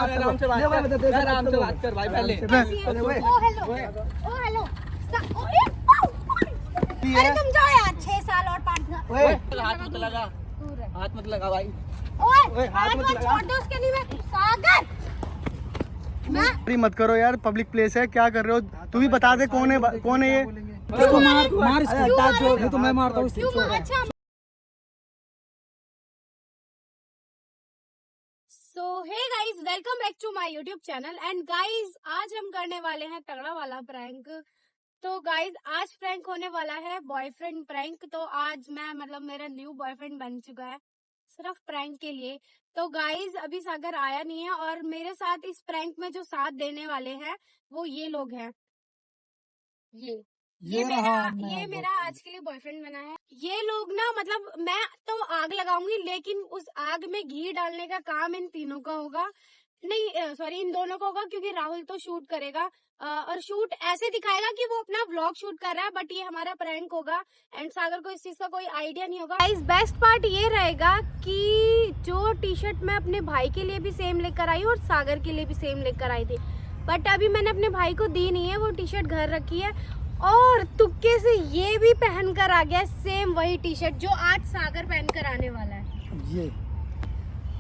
आराम से बात कर भाई पहले। अरे तुम जाओ यार, 6 साल और 5 साल। हाथ मत लगा, हाथ मत लगा भाई। ओए हाथ मत छोड़ दो उसके लिए। सागर मत करो यार, पब्लिक प्लेस है, क्या कर रहे हो? तू भी बता दे कौन है ये? इसको मार इसको, तो मैं मारता हूँ। अच्छा। So hey guys, welcome back to my YouTube channel. And guys, आज हम करने वाले हैं तगड़ा वाला प्रैंक। तो गाइस, आज प्रैंक होने वाला है बॉयफ्रेंड प्रैंक। तो आज मैं मेरा न्यू बॉयफ्रेंड बन चुका है सिर्फ प्रैंक के लिए। तो गाइस, अभी सागर आया नहीं है और मेरे साथ इस प्रैंक में जो साथ देने वाले हैं वो ये लोग हैं। ये मेरा आज के लिए बॉयफ्रेंड बना है। ये लोग ना मैं तो आग लगाऊंगी, लेकिन उस आग में घी डालने का काम इन तीनों का होगा। नहीं सॉरी, इन दोनों का होगा, क्योंकि राहुल तो शूट करेगा और शूट ऐसे दिखाएगा कि वो अपना व्लॉग शूट कर रहा है, बट ये हमारा प्रैंक होगा। एंड सागर को इस चीज का कोई आइडिया नहीं होगा। गाइस, बेस्ट पार्ट ये रहेगा कि जो टी शर्ट मैं अपने भाई के लिए भी सेम लेकर आई और सागर के लिए भी सेम लेकर आई थी, बट अभी मैंने अपने भाई को दी नहीं है, वो टी शर्ट घर रखी है। और तुक्के से ये भी पहन कर आ गया सेम वही टी शर्ट जो आज सागर पहन कर आने वाला है।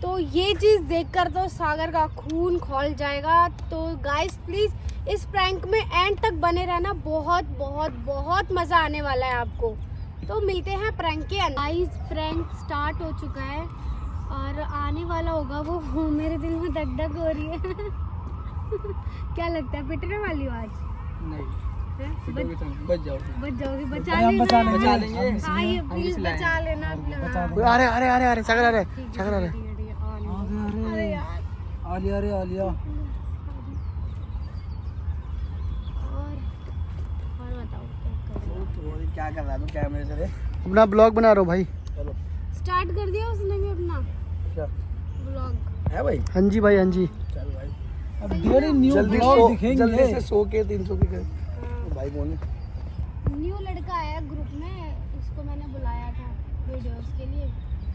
तो ये चीज देखकर तो सागर का खून खौल जाएगा। तो गाइस प्लीज इस प्रैंक में एंड तक बने रहना, बहुत बहुत बहुत मजा आने वाला है आपको। तो मिलते हैं प्रैंक के अंदर। गाइस, प्रैंक स्टार्ट हो चुका है और आने वाला होगा वो। मेरे दिल में धक धक हो रही है। क्या लगता है, पिटने वाली हो आज? नहीं, बच जाओगे, बचा लेंगे। हाँ, ये प्लीज बचा लेना। अरे सागर आ रहे, सागर आ रहे। आलिया और बताओ क्या कर रहा है? क्या मेरे से अपना ब्लॉग बना रहा हूँ भाई। चलो स्टार्ट कर दिया उसने भी अपना क्या ब्लॉग है भाई? हाँ जी भाई, हाँ जी। चल भाई, अब डेली न्यू ब्लॉग दिखेंगे। जल्दी से 100 के 300 के तो भाई कौन है? न्यू लड़का आया ग्रुप में, इसको मैंने बुलाया था वीडियोस के लिए,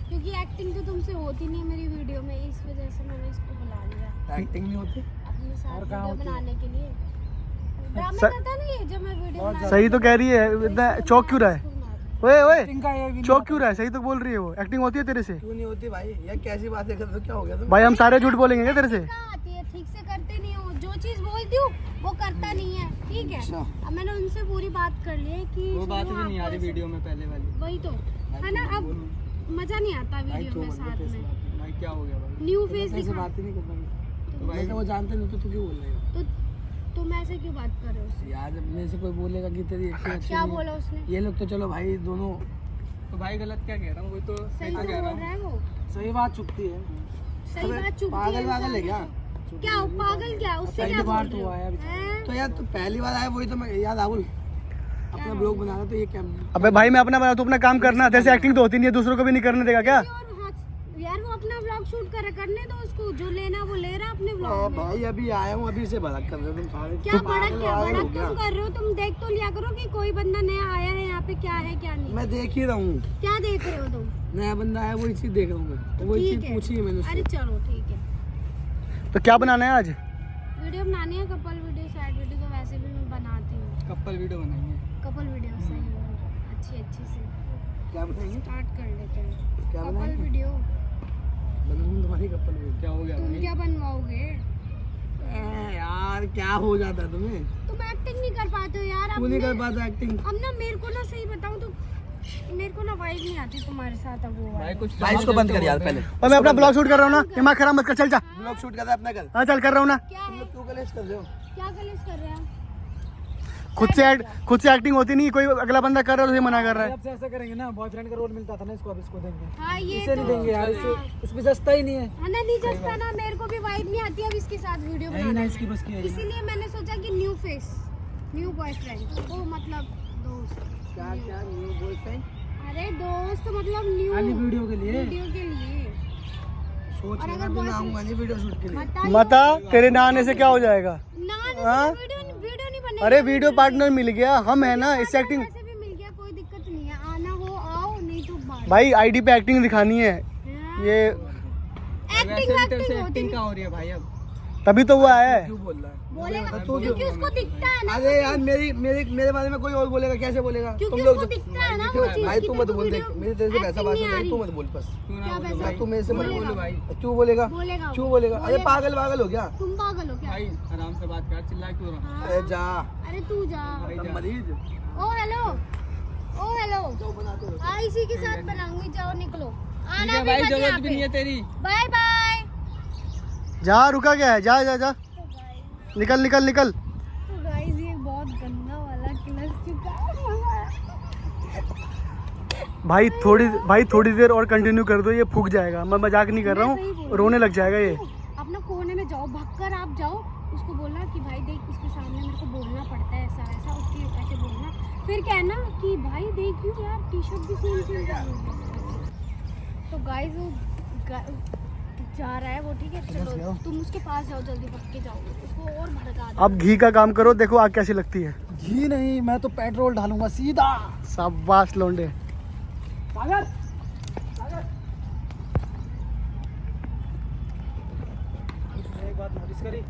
क्योंकि एक्टिंग तो तुमसे होती नहीं है मेरी वीडियो में, इस वजह से मैंने इसको बुला लिया। एक्टिंग नहीं होती अपने साथ वीडियो बनाने के लिए। ड्रामा करता नहीं है जब मैं वीडियो बना। सही तो कह रही है, इतना चौक क्यों रहा है? ओए चौक क्यों रहा है? सही तो बोल रही है वो। एक्टिंग होती है तेरे से? क्यों नहीं होती भाई? ये कैसी बात है? तो क्या हो गया? भाई हम सारे झूठ बोलेंगे क्या तेरे से? आती है, ठीक से करते नहीं हो, जो चीज बोलती हूँ वो करता नहीं है, ठीक है। अब मैंने उनसे पूरी बात कर ली है कि वो बात भी नहीं आ रही वीडियो में पहले वाली। वही तो है ना, अब मजा नहीं आता वीडियो में साथ में। भाई क्या हो गया भाई? न्यू फेस ऐसे बात ही नहीं करता तो भाई, वो जानते नहीं तो क्यों बोल रहे हो? तो तुम ऐसे क्यों बात कर रहे हो उससे? यार मेरे से कोई बोलेगा कि तेरी एक्टिंग अच्छी क्या नहीं बोला उसने? है। ये लोग तो चलो भाई दोनों, तो भाई गलत क्या कह रहा हूँ? वो तो सही तो बोल रहा है वो। सही बात चुपती है। सही बात चुपती है। पागल वागल है क्या? क्या पागल? क्या उससे क्या बार बोल तो रहे हो? आया हैं? तो यार तू पहली बार आया, वही तो मैं यार राहुल अपना ब्लॉग बना रहा तो ये क्या? अबे भाई मैं अपना बना, तू अपना काम करना। जैसे एक्टिंग तो होती नहीं है, दूसरों को भी नहीं करने देगा क्या? यार वो अपना व्लॉग शूट करने दो उसको, जो लेना वो ले रहा अपने व्लॉग में। भाई अभी आया हूँ, अभी से भड़क कर रहे हो तुम सारे। क्या भड़क तुम कर रहे हो? तुम देख तो लिया करो कि कोई बंदा नया आया है यहाँ पे, क्या है क्या नहीं। मैं देख ही रहा हूँ। क्या देख रहे हो तुम? नया बंदा आया, वही चीज देख रहा हूँ मैं, तो वही चीज पूछी है मैंने उससे। अरे चलो ठीक है। तो क्या बनाना है आज? वीडियो बनानी है, कपल वीडियो, सैड वीडियो तो वैसे भी मैं बनाती हूँ। कपल वीडियो बनाएंगे। कपल वीडियो सही है, अच्छी से क्या बनाएंगे? स्टार्ट कर लेते हैं। क्या कपल बनाएंगे? वीडियो बनाऊंगा तुम्हारी कपल वीडियो। क्या हो गया? तुम क्या बनवाओगे? यार क्या हो जाता है तुम्हें? तुम एक्टिंग नहीं कर पाते हो यार। तू नहीं कर पाता एक्टिंग? अब ना मेरे को ना सही बताऊं तो मेरे को ना वाइब नहीं आती तुम्हारे साथ। अब वो भाई इसको बंद कर यार पहले। और मैं अपना ब्लॉग शूट कर रहा हूँ ना, दिमाग खराब मत कर। चल जा, ब्लॉग शूट कर रहा है अपना कर। हाँ चल कर रहा हूँ ना। क्या है? तू कलेश कर रहे हो? क्या गलत कर रहे हैं? खुद से एक्टिंग होती नहीं, कोई अगला बंदा कर रहा है तो मना कर रहा है। अब से ऐसा करेंगे ना, बॉयफ्रेंड का रोल मिलता था ना, इसको अब इसको देंगे। हाँ, ये इसे नहीं देंगे यार, इसमें सस्ता ही नहीं है। ना, नहीं जस्ता ना, मेरे को भी वाइब नहीं आती अब इसके साथ वीडियो नहीं बनाने इसकी बस की है। इसीलिए मैंने सोचा कि न्यू फेस, न्यू बॉयफ्रेंड, वो मतलब दोस्त। क्या न्यू बॉयफ्रेंड? अरे दोस्त मतलब न्यू वीडियो के लिए सोच और रहा अगर हूँ ना, आऊंगा नहीं वीडियो शूट के लिए। मता तेरे ना आने से क्या हो जाएगा? ना वीडियो नहीं बनेगी। अरे वीडियो पार्टनर मिल गया, हम है ना, इस एक्टिंग ऐसे भी मिल गया, कोई दिक्कत नहीं है। आना हो आओ, नहीं तो बात। भाई आईडी पे एक्टिंग दिखानी है। ये एक्टिंग एक्टिंग कहाँ हो रही है भाई? अब तभी तो वो आया है। क्यों बोल रहा है? बोलेगा तू क्योंकि उसको दिखता है ना। अरे यार मेरे बारे में कोई और बोलेगा, कैसे बोलेगा? क्योंकि तुम लोग उसको दिखता है ना वो चीज। भाई तू मत बोल, देख मेरे तेरे से पैसा बात नहीं आ नहीं, तू रही। मत बोल बस। क्या पैसा? तू मेरे से मत बोलेगा। बोल भाई। क्यों बोलेगा? बोलेगा क्यों बोलेगा? अरे पागल हो क्या? तुम पागल हो क्या? भाई आराम से बात कर, चिल्ला क्यों रहा? हाँ। अरे जा अरे तू जा। मरीज ओ हेलो हाँ इसी के साथ बनाऊंगी, जाओ निकलो। ठीक आना है भी भाई, मत जरूरत यहाँ भी पे। नहीं है तेरी। Bye bye. जा, रुका क्या है? जा जा जा, निकल निकल निकल। तो गाइस ये बहुत गंदा वाला क्लच चुका है। भाई थोड़ी देर और कंटिन्यू कर दो, ये फूक जाएगा। मैं मजाक नहीं कर रहा मैं सही बोल हूँ, रही रोने हूँ। लग जाएगा ये। अपना कोने में जाओ, भागकर आप जाओ, उसको बोलना कि भाई देख इसके सामने मेरे को बोलना पड़ता है ऐसा ऐसा, उसके ऐसे बोलना, फिर कहना कि भाई देखियो यार टी शर्ट भी सेम तो गाइस वो जा रहा है वो, ठीक है चलो तुम उसके पास जाओ, जल्दी भाग के जाओ, उसको और भड़का दो। अब घी का काम करो, देखो आग कैसी लगती है। घी नहीं, मैं तो पेट्रोल डालूंगा सीधा। शाबाश लौंडे। एक बात नोटिस करी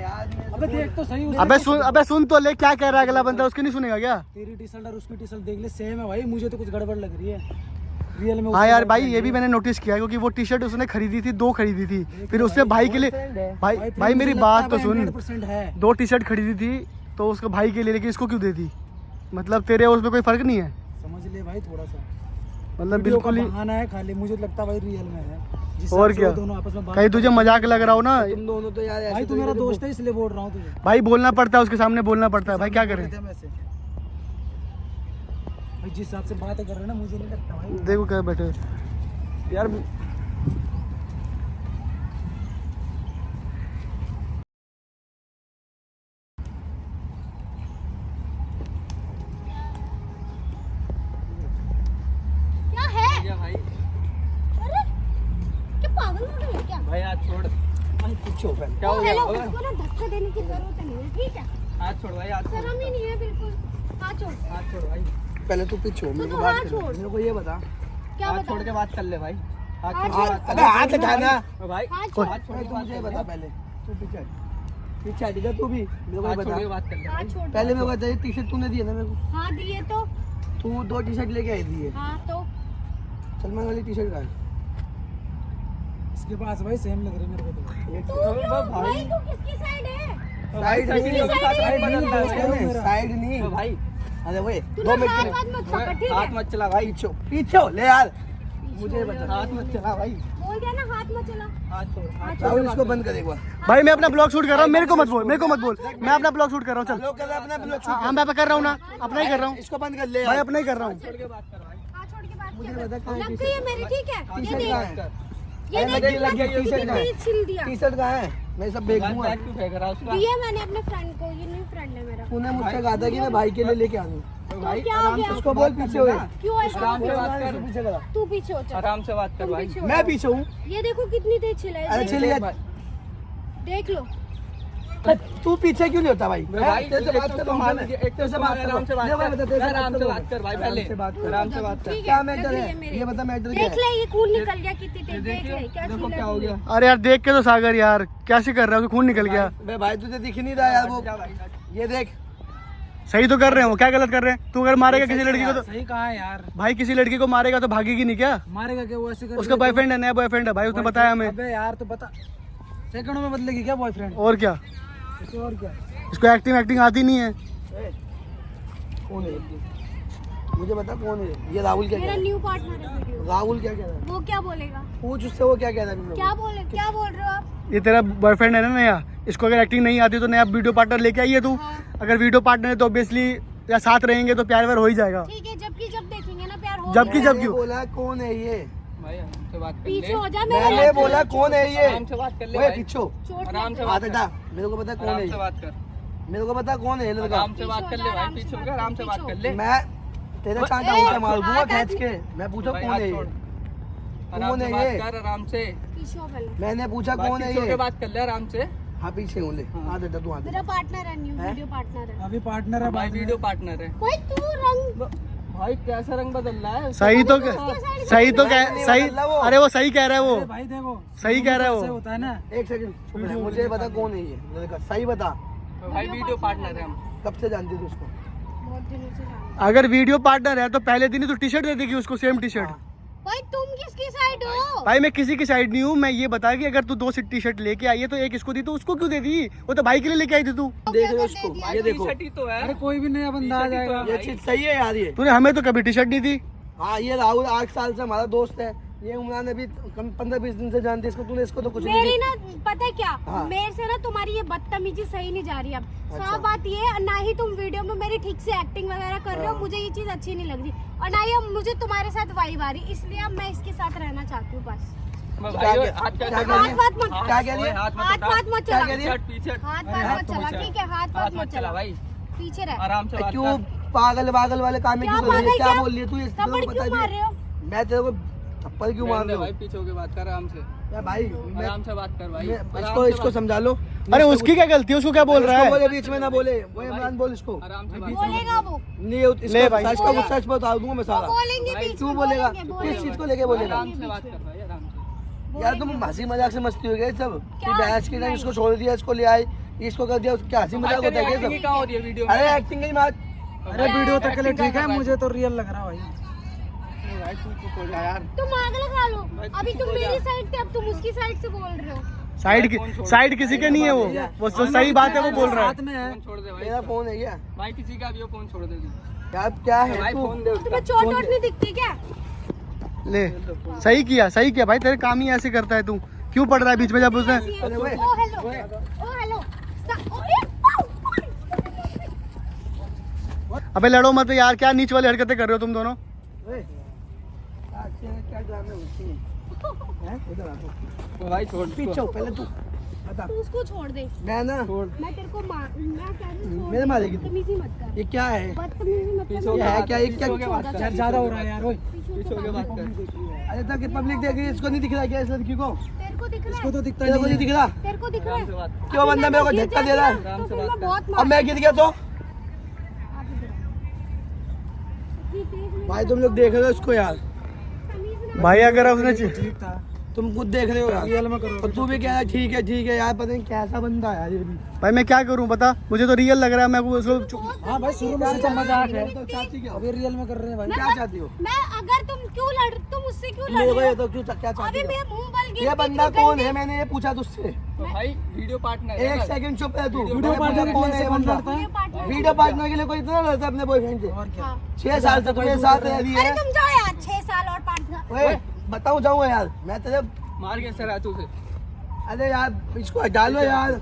यार, अबे देख तो सही। अबे सुन तो ले, क्या कह रहा है अगला बंदा, उसकी नहीं सुनेगा क्या? तेरी टी शर्ट और उसकी टी शर्ट देख ले, सेम है भाई। मुझे तो कुछ गड़बड़ लग रही है रियल में। हाँ यार भाई, ये भी मैंने नोटिस किया, क्योंकि वो टी शर्ट उसने खरीदी थी, 2 खरीदी थी, फिर उससे भाई के लिए भाई मेरी बात तो सुन, 100% है। 2 टी शर्ट खरीदी थी तो उसके भाई के लिए, लेकिन इसको क्यों दे दी? मतलब तेरे उसमें कोई फर्क नहीं है? समझ ले भाई थोड़ा सा, मतलब बिल्कुल ही। बहाना है खाली। मुझे लगता है भाई रियल में है। जिस और हिसाब से क्या? वो दोनों आपस में बात कहीं तुझे मजाक लग रहा हो ना तुम दोनों तो यार, भाई तू मेरा दोस्त है इसलिए बोल रहा हूँ तुझे। भाई, बोलना पड़ता है उसके सामने, बोलना पड़ता है भाई, क्या करें? भाई जिस हिसाब से बातें कर रहे हैं ना, मुझे नहीं लगता भाई। देखो क्या बैठे यार। क्या है? ठीक है भाई, अरे क्या पागल हो गए क्या? भाई हाथ छोड़। भाई पूछो पहले। क्या हो ओ गया? हेलो, ओए, उसको ना धक्का देने की जरूरत नहीं है, ठीक है? हाथ छोड़ भाई, हाथ छोड़, शर्म ही नहीं है बिल्कुल। हाँ छोड़, हाथ छोड़ भाई, पहले तू पीछे हो, मेरे तू को हाथ बात कर, छोड़। मेरे को ये बता। क्या हाथ बता? छोड़ के बात कर ले भाई। हाथ हाथ छोड़ के छोड़। बात कर अबे ले। हाथ हटाना। ओ भाई, हाथ छोड़। हाथ छोड़ भाई के तू बात मुझे कर बता ले। पहले। तू पीछे पीछे हट जा, तू भी मेरे को हाथ ये छोड़ के बता। बात कर ले हाथ भाई। छोड़। पहले मेरे को बता, टी शर्ट तूने दी है ना मेरे को? हाँ दिए तो। तू 2 टी शर्ट लेके आई थी ये। हाँ तो सलमान वाली टी शर्ट का है। इसके पास भाई सेम लग रही है मेरे को तो। तू भाई तू किसकी साइड है? साइड सभी लोगों के साथ भाई बदलता है। साइड नहीं ओ भाई, अरे वो तू 2 ना मिनट हाथ के मत पकड़, ठीक हाथ है? मत चला भाई। पीछे पीछे हो ले यार। मुझे बता, हाथ मत चला भाई। बोल दिया ना हाथ मत चला। हाथ छोड़, हाथ छोड़। राहुल इसको बंद कर एक बार। भाई मैं अपना ब्लॉग शूट कर रहा हूँ, मेरे को मत बोल, मेरे को मत बोल। मैं अपना ब्लॉग शूट कर रहा हूँ, चल। लोग कर रहे हैं अपना ब्लॉग हाँ मैं कर रहा हूँ ना, अपना ही कर रहा हूँ इसको बंद कर ले भाई, यार। अपना ही कर रहा हूँ। छोड़ के बात कर भाई। हाथ छोड़ के बात मुझे कर। बता कहाँ है लग गई है मेरी, ठीक है? टी ये शर्ट देख, कहाँ है? ये अरे देख मुझे लग गया टी शर्ट कहाँ है? कितनी छिल दिया। टी शर्ट कहाँ है? मैं सब बेच दूंगा। बैग क्यों फेंक रहा है उसका? दिया मैंने अपने फ्रेंड को, ये न्यू फ्रेंड है मेरा। तूने मुझसे कहा था कि मैं भाई के लिए लेके आऊँ। ओ भाई, क्या हो आराम गया? से उसको बोल पीछे हुए। क्यों ऐसा? आराम से बात कर। पीछे करा। तू पीछे हो, चल। आराम से बात कर तुम भाई। पीछे हो मैं जाओ। पीछे हूँ। ये देखो कितनी तेज छिला है, अरे ये छिल गया। देख लो। तू पीछे क्यों नहीं होता भाई? भाई तेरे से बात कर रहा हूँ मैं। एक तो तेरे से बात कर रहा आराम हूँ। से बात ले भाई बता, तेरे कर, से आराम से बात बात कर भाई। आराम पहले से बात कर। आराम से बात कर। ठीक है, क्या लग मैटर रही है? मेरी। ये बता मैटर क्या देख है? ले, ये खून निकल गया कितनी तेज, देख ले क्या देखो छिला क्या हो गया। अरे यार देख के तो सागर यार कैसे कर रहा है, खून निकल गया। बे भाई तुझे दिख नहीं रहा यार वो। जा भाई, ये देख। सही तो कर रहे हैं वो, क्या गलत कर रहे हैं? तू अगर मारेगा किसी लड़की को तो, सही कहा है यार। भाई किसी लड़की को मारेगा तो भागेगी नहीं क्या? मारेगा क्या वो? ऐसे कर उसका बॉयफ्रेंड है, नया बॉयफ्रेंड है भाई, उसने बताया हमें। अबे यार तो बता, सेकंडों में बदलेगी क्या बॉयफ्रेंड? और क्या, और क्या? इसको एक्टिंग आती नहीं है। कौन है? मुझे बता कौन है ये? राहुल क्या कह मेरा रहा है? न्यू पार्टनर है वीडियो। राहुल क्या कह रहा है? वो क्या बोलेगा? पूछ उससे, वो क्या कह रहा है? क्या बोल रहे हो आप? ये तेरा बॉयफ्रेंड है ना नया, इसको अगर एक्टिंग नहीं आती तो नया वीडियो पार्टनर लेके आइए तू। हाँ। अगर वीडियो पार्टनर है तो ऑब्वियसली या साथ रहेंगे तो प्यार व्यार हो ही जाएगा। ठीक है, जबकि जब देखेंगे ना प्यार हो जबकि जाएगा। जब क्यों? बोला कौन है ये? भाई आराम से बात कर पीछे ले। हो जा, मैंने बोला कौन है ये? आराम से बात कर ले ओए भाई। पीछे हो। चोट आराम से लग बात हाथ हटा। मेरे को पता कौन है आराम से ये। बात कर। मेरे को पता कौन है ये लड़का। आराम से बात कर ले भाई। पीछे होकर आराम से बात कर ले। मैं तेरे साथ ए, आऊंगा, मार दूंगा हाथ खींच के। मैं पूछा भाई, कौन हाथ है छोड़। ये? आराम कौन से है बात ये? कर आराम से। पीछे हो पहले। मैंने पूछा भाई, कौन है पीछे होके ये? बात कर ले आराम से। हाँ पीछे हूँ ले। हाथ हटा तू, हाथ मेरा हटा। पार्टनर है, न्यू हैं? वीडियो पार्टनर है। अभी पार्टनर भाई वीडियो पार्टनर है। कोई तू रंग भाई कैसा रंग बदल रहा है? सही तो सही अरे वो सही कह रहा है वो, अरे भाई देखो सही कह रहा है ऐसे वो। होता है ना। एक सेकंड मुझे बता कौन है ये लड़का, सही बता। भाई वीडियो पार्टनर है हम। कब से जानती थी उसको? बहुत दिनों से जानते अगर वीडियो पार्टनर है तो पहले दिन ही तो टी शर्ट दे देगी उसको, सेम टी शर्ट। भाई तुम किसकी साइड हो? भाई मैं किसी की साइड नहीं हूँ, मैं ये बता कि अगर तू 2 टी शर्ट लेके आई है तो एक इसको दी, तो उसको क्यों दे दी? वो तो भाई के लिए लेके आई थी तू। देख रहे हो उसको, ये देखो टी-शर्ट ही तो है। अरे कोई भी नया बंदा आ टी-शर्ट ही तो जाएगा। ये चीज सही है यार ये। तूने हमें तो कभी टी शर्ट नहीं दी। हाँ ये राहुल 8 साल से हमारा दोस्त है, ये उमरान अभी 15-20 दिन से जानती है इसको, तूने इसको तो कुछ नहीं मेरी किया। ना पता है क्या, हाँ। मेरे से ना तुम्हारी ये बदतमीजी सही नहीं जा रही अब। अच्छा। साफ बात ये है, ना ही तुम वीडियो में मेरी ठीक से एक्टिंग वगैरह कर रहे हो, हाँ। मुझे ये चीज अच्छी नहीं लग रही, और ना ही अब मुझे तुम्हारे साथ वाइब आ रही, इसलिए अब मैं इसके साथ रहना चाहती हूँ बस। मैं क्या भाई क्या- हाथ क्या क्या कर क्या रहा हाथ है? वाथ मत क्या कह रही है? हाथ हाथ वाथ मत चला, क्या कह रही है? पीछे हाथ अरे वाथ हाथ मत तो चला, मत ठीक है? हाथ हाथ वाथ मत चला भाई, पीछे रह। आराम से बात क्यों कर। पागल वाले काम में क्या क्यों कर रही है? पागल क्या क्या? बोल रही है तू? ये थप्पड़ तेरे को क्यों पता मार नहीं रहे हो? है। मैं तेरे को थप्पड़ क्यों मार रहने रहा दे भाई, हूँ? पीछे होके बात कर आराम से। या भाई मैं आराम से बात कर भाई। आराम इसको से इसको बात- समझा लो। अरे उसकी क्या गलती है? उसको क्या बोल रहा इसको है? बोले बीच में ना बोले, वो इमरान बोल इसको। आराम से बात कर। बोलेगा वो, नहीं ले इसको भाई। सच का गुस्सा बता दूंगा मैं वो सारा। बोलेंगे भाई, बीच क्यों में, बोलेगा? बोलेंगे, किस चीज को लेके बोलेगा? आराम से बात कर भाई, आराम से। यार तुम हंसी मजाक से मस्ती हो गई सब कि क्या? बहस के टाइम इसको छोड़ दिया, इसको ले आई, इसको कर दिया, क्या हंसी मजाक होता है क्या एक्टिंग ही सब? कहाँ हो रही है वीडियो में? अरे एक्टिंग ही बात। अरे वीडियो तक के लिए एक्टिंग ठीक क्या है, कर रहा है? मुझे तो रियल लग रहा भाई। नहीं भाई तू चुप हो जा यार। तुम आग लगा लो। भाई, अभी चुप तुम हो जा। मेरी साइड थे, अब तुम उसकी साइड से बोल रहे हो। साइड किसी के नहीं है वो तो सही बात है वो बोल रहा है। साथ में है। फोन छोड़ दे भाई। मेरा फोन है क्या? भाई किसी का भी हो, फोन छोड़ दे तू। यार क्या है भाई तू? फोन दे तुम्हें उसका। चोट वोट नहीं दिखती क्या? ले सही किया भाई, तेरे काम ही ऐसे करता है तू। क्यों पड़ रहा है बीच में जब उसने? अरे ओ वे। हेलो, ओ हेलो। अबे लड़ो मत यार, क्या नीच वाली हरकतें कर रहे हो तुम दोनों? ओए, क्या ड्रामे होती हैं? हैं? इधर आ तू। भाई छोड़ पीछे हो पहले तू बता। तू उसको छोड़ दे, मैं ना मैं तेरे को मैं कह रही हूँ, मेरे मारेगी तू। बदतमीजी मत कर, ये क्या है? बदतमीजी मत पीछे कर। हो ये है क्या? ये क्या? पीछे हो के बात कर। यार ज्यादा हो रहा है यार। ओए पीछे हो के बात कर। अरे तक पब्लिक देख रही है, इसको नहीं दिख रहा क्या इस लड़की को? तेरे को दिख रहा इसको है? तो दिखता तेरे को नहीं नहीं है। दिख रहा? तेरे को दिख रहा आराम से है? बात कर। क्यों बंदा मेरे को गिर धक्का दे रहा है? जाएगा, आराम तो से फिर बात मैं कर। बहुत अब मार- मैं गिर गया तो? आप इधर आओ। इतनी तेज में भाई तुम लोग देख रहे हो इसको यार, तमीज ना- भाई अगर उसने ठीक था। तुम खुद देख रहे हो यार। रियल में करो। और तू भी कह रहा है ठीक है यार, पता नहीं कैसा बंदा है यार ये भी। भाई मैं क्या करूं बता, मुझे तो रियल लग रहा है। मैं उसको हाँ भाई शुरू में से तो मजाक है, तो चाहती क्या हो? अभी रियल में कर रहे हैं भाई। क्या चाहती हो? मैं अगर तुम उससे क्यों लड़ मेरे को रहे ये हो? तो क्यों क्या चाहती अभी हो? मैं मुंह बल गिर ये के बंदा क्यों कौन गंदे- है? मैंने ये पूछा तुझसे। तो भाई वीडियो पार्टनर है एक ना? सेकंड चुप है तू। वीडियो मैंने पार्टनर पूछा कौन है ये बंदा? लड़ता है। वीडियो पार्टनर- वीडियो पार्टनर के लिए कोई इतना लड़ता है अपने बॉयफ्रेंड से? और क्या? हाँ। 6 साल से तुम्हें साथ रह रही अरे है। तुम जाओ यार, 6 साल और पार्टनर। ओए बताऊं जाऊंगा यार मैं तेरे। मार कैसे रहा तू उसे? अरे यार इसको डालो यार।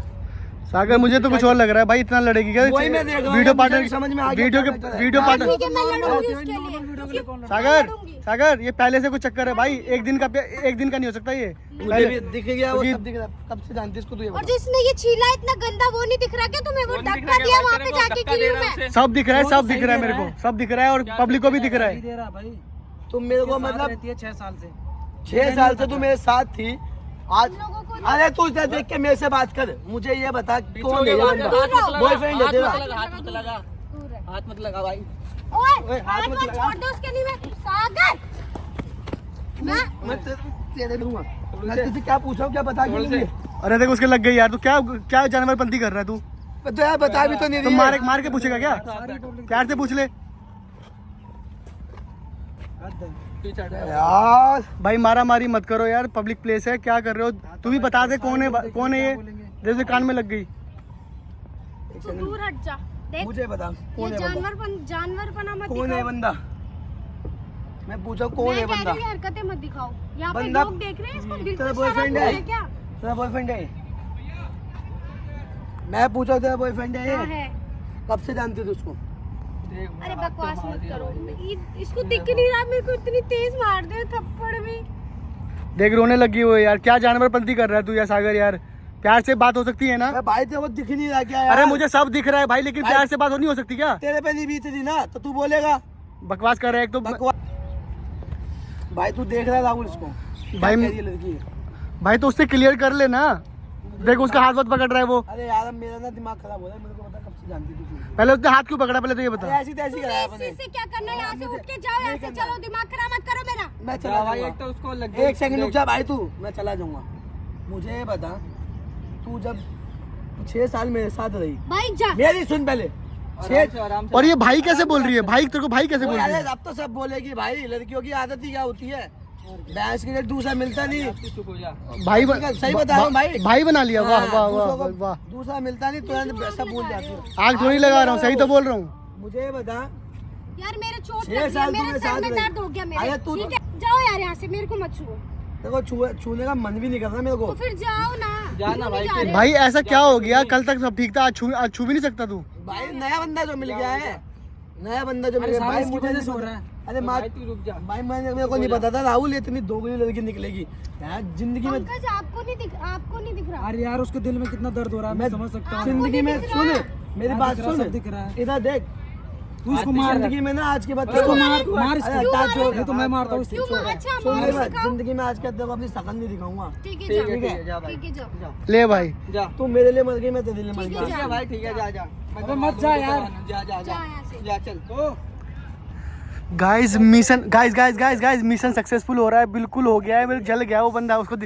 सागर मुझे तो कुछ और लग रहा है भाई, इतना लड़ेगी क्या? वही मैं देख रहा हूँ, वीडियो मुझे पार्टनर भी समझ में आ गया वीडियो क्या के बेहतर है। वीडियो ठीक पार्टनर है, मैं लड़ूंगी उसके नॉर्मल लिए। वीडियो के लिए कौन लड़ता सागर सागर ये पहले से कुछ चक्कर है भाई, एक दिन का नहीं हो सकता ये। मुझे भी दिख गया वो, क्योंकि- सब दिख रहा। कब से जानती इसको तू ये और बता? जिसने ये छीला इतना गंदा, वो नहीं दिख रहा क्या तुम्हें? वो वो नहीं दिख धक्का रहा दिया क्या वहाँ भाई? पे तेरे को जाके धक्का दे क्यों रहा है मैं? उसे? सब दिख रहा है, वो सब तो दिख सही रहा है दे मेरे रहा को, है। सब दिख रहा है और क्या पब्लिक को भी सही दिख रहा नहीं है। दे रहा भाई। तुम मेरे को साथ मतलब रहती है 6 साल से। 6 साल से तू मेरे साथ थी आज। हम लोगों को अरे तू इधर देख के मेरे से बात कर, मुझे ये बता पीछे कौन होके है ये बात बंदा? कर। हाथ मत लगा, बॉयफ्रेंड है हाथ तेरा? मत लगा, हाथ मत लगा, दूर है। हाथ मत लगा भाई। ओए, हाथ हाथ मत मत लगा। छोड़ दो उसके लिए। मैं सागर, मैं तेरे दूंगा। मैं तुझसे क्या पूछा हूँ, क्या बता के छोड़ मुझे? दे। अरे देखो उसके लग गई यार, तू क्या जानवरपंती कर रहा है तू? तो यार बता भी तो नहीं तुम रही है। मार के पूछेगा क्या? सारी पब्लिक प्यार से पूछ ले हद है। पीछे हट। यार भाई, मारा मारी मत करो यार, पब्लिक प्लेस है, क्या कर रहे हो? तू भी बता दे कौन है ये, जैसे कान में लग गई। तू दूर हट जा। देख, मुझे बता कौन ये है बंदा? जानवरपना मत कौन है दिखाओ। बंदा? मैं पूछा कौन है मैं कह बंदा? रही हूँ, हरकतें मत दिखाओ। यहाँ पे बंदा- लोग देख रहे हैं, इसको दिल तेरा पे शराब boyfriend है है? क्या? तेरा बॉयफ्रेंड है? मैं पूछा तेरा बॉयफ्रेंड है? हाँ है। कब से जानती थी उसको? देख, अरे हाथ तो बकवास मार मत दिया करो। भाई। इसको दिख नहीं रहा, मेरे को इतनी तेज मार दे थप्पड़ भी। देख रोने लगी हुई है यार, क्या जानवरपंती कर रहा है तू यार सागर यार? प्यार से बात हो सकती है ना? मैं भाई तेरे को दिख नहीं रहा क्या यार? अरे मुझे सब दिख रहा है भाई, लेकिन भाई- प्यार से बात नहीं हो सकती क्या? तेरे पे नहीं बीती थी ना, तो तू बोलेगा बकवास कर रहा है एक तो। बकवास। भाई तू देख रहा है राहुल इसको? क्या भाई- कह रही है लड़की? भाई तो उससे क्लियर कर लेना। देख उसका हाथ वाथ पकड़ रहा है वो। अरे यार अब मेरा ना दिमाग खराब हो रहा है, मेरे को पता कब से जानती तू क्यों? पहले उसने हाथ क्यों पकड़ा, पहले तो ये बता। ऐसी तैसी कराया इस अपने। चीज से क्या करना है? यहाँ से उठ के जाओ, यहाँ से चलो, दिमाग खराब मत करो मेरा। मैं चला भाई जाऊंगा। एक तो उसको लग एक सेकंड रुक जा भाई तू, मैं चला जाऊंगा। मुझे ये बता, तू जब 6 साल मेरे साथ रही, भाई जा। मेरी सुन पहले, आराम से और ये भाई कैसे बोल रही है, भाई तेरे को भाई कैसे बोल रही अरे है? अब तो सब बोलेगी भाई, लड़कियों की आदत ही क्या होती है, भैंस के लिए दूसरा मिलता नहीं। चुप हो जा। भाई सही बता रहा हूँ भाई। भाई बना लिया, वाह हाँ, वाह वाह दूसरों को वाह। दूसरा मिलता नहीं, तुरंत सब भूल जाती है। आग थोड़ी लगा रहा हूँ, सही तो बोल रहा हूँ। मुझे ये बता, यार मेरे चोट 6 लग गई, साल मेरे तुमने सर साथ में रही। दर्द हो गया मेरे। अरे तू ठीक है, जाओ यार यहाँ से, मेरे को मत छुओ। देखो छूने का मन भी नहीं करता मेरे को। तो फिर जाओ ना। जा ना क्यों भाई, नहीं जा रहे? भाई ऐसा क्या हो गया, कल तक सब ठीक था, आज छू भी नहीं सकता तू। भाई नया बंदा जो मिल गया है, नया बंदा जो मिल अरे गया साला भाई, इसकी मुझे वजह नहीं से हो पता। रहा है। अरे माँ भाई तू रुक जा। भाई मेरे को नहीं पता था राहुल इतनी दोगली लड़की निकलेगी यार जिंदगी में। पंकज आपको नहीं दिख रहा। अरे यार उसके दिल में कितना दर्द हो रहा है, मैं समझ सकता हूँ। जिंदगी में सुन मेरी हाँ, बात दिख रहा है, सुन, सब दिख रहा है। इधर देख, तू इसको मार, जिंदगी में ना आज के बाद इसको मार मार अरे इसको। हटा छोड़, नहीं तो मैं मारता हूँ इसको। क्यों? अच्छा सुन मार मेरी बात, सिखाओ। जिंदगी में आज के बाद अपनी शकल नहीं दिखाऊंगा। ठीक है ठीक जाओ, है ठीक है जा भाई ठीक है जाओ। ले भाई, जा। तू मेरे लिए मर गई, मैं तेरे लिए मर ठीक है, गया। ठीक है भाई ठीक है जा जा। अबे मत जा यार। जा जा जा जा यहाँ से। जा चल। ओ guys mission guys mission successful हो रहा है, बिल्कुल हो गया है, बिल्कुल जल गया वो बंदा, उसको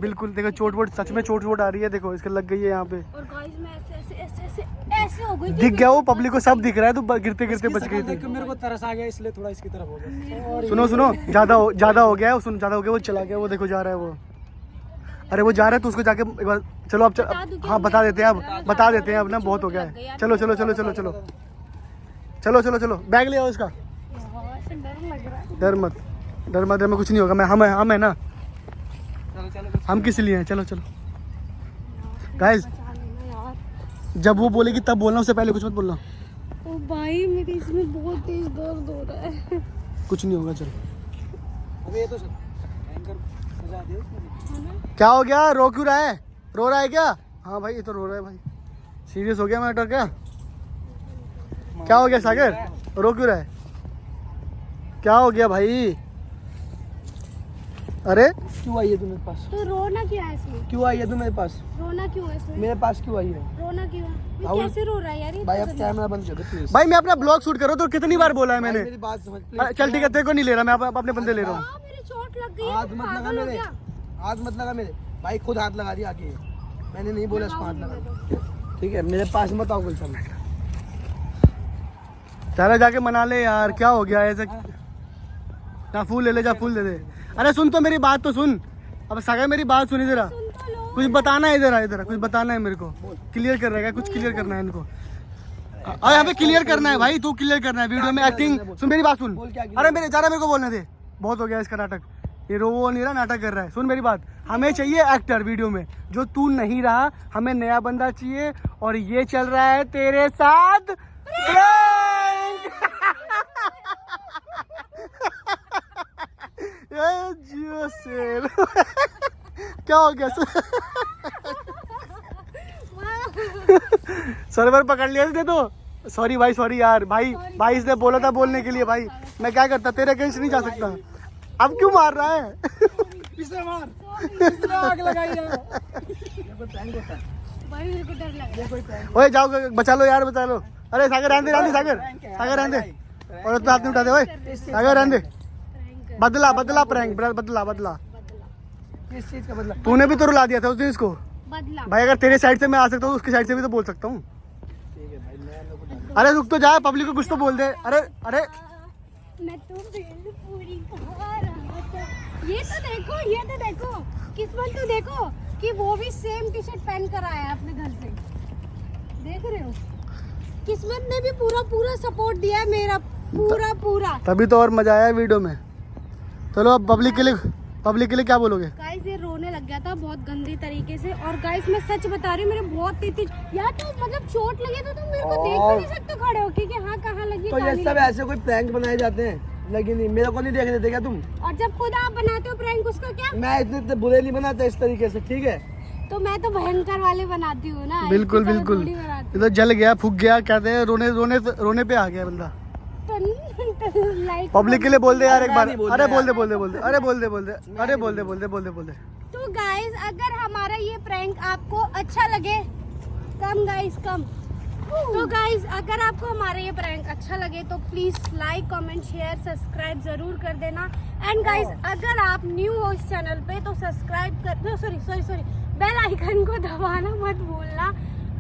बिल्कुल देखो चोट वोट, सच में चोट वोट आ रही है, देखो इसके लग गई है यहाँ पे, और गाइस मैं ऐसे हो गई थी। दिख गया वो, पब्लिक को सब दिख रहा है, तो गिरते गिरते बच गई देख के थी। मेरे को तरस आ गया, इसलिए थोड़ा इसकी तरफ हो गया। सुनो ज्यादा हो गया है, ज्यादा हो गया, वो चला गया, वो देखो जा रहा है वो। अरे वो जा रहा है तो उसको जाके एक बार चलो अब हाँ बता देते हैं, अब बता देते हैं, अब ना बहुत हो गया है। चलो चलो चलो चलो चलो चलो चलो चलो, बैग ले आओ इसका। डर मत कुछ नहीं होगा, मैं हम है ना, हम किस लिए हैं, चलो चलो गाइस। जब वो बोलेगी तब बोलना, उससे पहले कुछ मत बोलना। ओ भाई मेरे इसमें बहुत तेज दर्द हो रहा है। कुछ नहीं होगा, चलो। अबे ये तो एंकर सजा दे उसने। क्या हो गया, रो क्यों रहा है, रो रहा है क्या? हाँ भाई ये तो रो रहा है भाई, सीरियस हो गया मैटर क्या हो गया सागर, रो क्यों रहा है, क्या हो गया भाई? अरे क्यों आई है तू मेरे पास? तो रोना क्या है इसमें? क्यों आई है तू मेरे पास? रोना क्यों है इसमें? मेरे पास क्यों आई है? रोना क्यों है? ये राहुल, कैसे रो रहा है यार ये? भाई अब कैमरा बंद कर दे प्लीज। भाई मैं अपना ब्लॉग शूट कर रहा हूँ, तो कितनी बार बोला है मैंने। मेरी बात समझ अरे प्लीज। चल ठीक है, तेरे को नहीं ले रहा, मैं अपने बंदे ले रहा हूँ। हाँ, मेरी चोट लग गई है। हाथ तू मत लगा पागल हो मेरे, गया? हाथ मत लगा मेरे भाई, खुद हाथ लगा दिया आके, मैंने नहीं बोला इसको हाथ लगा। ठीक है मेरे पास मत आओ गुलशन। चलो जाके मना ले यार, क्या हो गया ऐसे? जा फूल ले ले, जा फूल दे दे। अरे सुन तो मेरी बात तो सुन, अब सागर मेरी बात सुनी जरा, सुन तो लो। कुछ बताना है, इधर कुछ बताना है मेरे को, क्लियर कर रहेगा, कुछ क्लियर करना है इनको। अरे हमें क्लियर करना है भाई, तू क्लियर करना है वीडियो में एक्टिंग। सुन मेरी बात सुन, अरे मेरे को बोलने दे, बहुत हो गया इसका नाटक, ये वो नहीं रहा, नाटक कर रहा है। सुन मेरी बात, हमें चाहिए एक्टर वीडियो में, जो तू नहीं रहा, हमें नया बंदा चाहिए, और ये चल रहा है तेरे साथ जियो सेल। क्या हो गया सर्वर पकड़ लिया इसने तो, सॉरी भाई, सॉरी यार भाई, इसने बोला था बोलने के लिए भाई, मैं क्या करता, तेरे अगेंस्ट नहीं जा सकता। अब क्यों मार रहा है? इसे मार, इसने आग लगाई है। भाई मेरे को डर लग रहा है। ओए जाओ, बचा लो यार, बचा लो। अरे सागर रहने दे, सागर रहने दे, और तो हाथ नहीं उठा दे। ओए सागर रहने दे, बदला प्रैंक, बदला। किस चीज का बदला? तूने भी तो रुला दिया था उस दिन इसको बदला। भाई, अगर तेरे साइड से मैं आ सकता हूँ, उसकी साइड से भी तो बोल सकता हूँ। अरे रुक तो जा, पब्लिक को कुछ तो बोल दे। अरे मैं तो बेल पूरी खा रहा था। ये तो देखो किस्मत, तो देखो कि वो भी सेम टी शर्ट पहन कर आया है अपने घर से, देख रहे हो? किस्मत ने भी पूरा सपोर्ट दिया है मेरा, पूरा। तभी तो और मजा आया वीडियो में। चलो अब पब्लिक के लिए क्या बोलोगे? गाइस ये रोने लग गया था बहुत गंदी तरीके से, और गाइस मैं सच बता रही हूँ, मेरे बहुत तेज यार, तो मतलब चोट लगी तो तुम मेरे को देख भी नहीं सकते खड़े होके कि हाँ कहाँ लगी, तो कहाँ ये नहीं सब लगी। ऐसे कोई प्रैंक बनाए जाते हैं, लेकिन नहीं, मेरे को नहीं देख देते क्या तुम? और जब खुद आप बनाते हो प्रैंक, उसका क्या? मैं इतने बुरे नहीं बनाता इस तरीके से, ठीक है? तो मैं तो भयंकर वाले बनाती हूँ ना, बिल्कुल इसकी तरह बिल्कुल, थोड़ी बनाती इधर जल गया, फूक गया, कहते हैं रोने पे आ गया बंदा। लाइक पब्लिक के लिए बोल दे यार एक बार। नहीं बोलना अरे बोल दे, यार। अरे बोल दे। तो गाइस अगर हमारा ये प्रैंक आपको अच्छा लगे, कम गाइस कम, तो गाइज अगर आपको हमारा ये प्रैंक अच्छा लगे तो please like comment share subscribe जरूर कर देना। एंड गाइज अगर आप न्यू हो इस चैनल पे तो सब्सक्राइब कर सॉरी बेल आइकन को दबाना मत भूलना।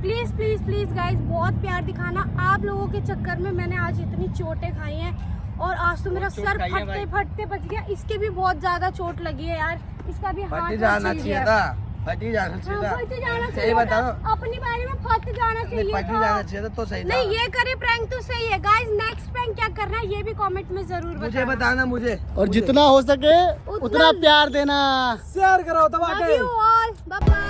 प्लीज प्लीज प्लीज गाइज बहुत प्यार दिखाना। आप लोगों के चक्कर में मैंने आज इतनी चोटें खाई हैं और आज तो मेरा सर फटते फटते बच गया। इसके भी बहुत ज्यादा चोट लगी है यार, इसका भी हाथ जाना चाहिए था, फटी जाना चाहिए। सही बताओ, अपनी बारे में फट जाना चाहिए फटी जाना चाहिए था तो सही था। नहीं ये करे प्रैंक तो सही है। गाइस नेक्स्ट प्रैंक क्या करना है ये भी कमेंट में जरूर मुझे बताना मुझे। और जितना हो सके उतना प्यार देना। शेयर करो दबा लव के। You all, bye bye.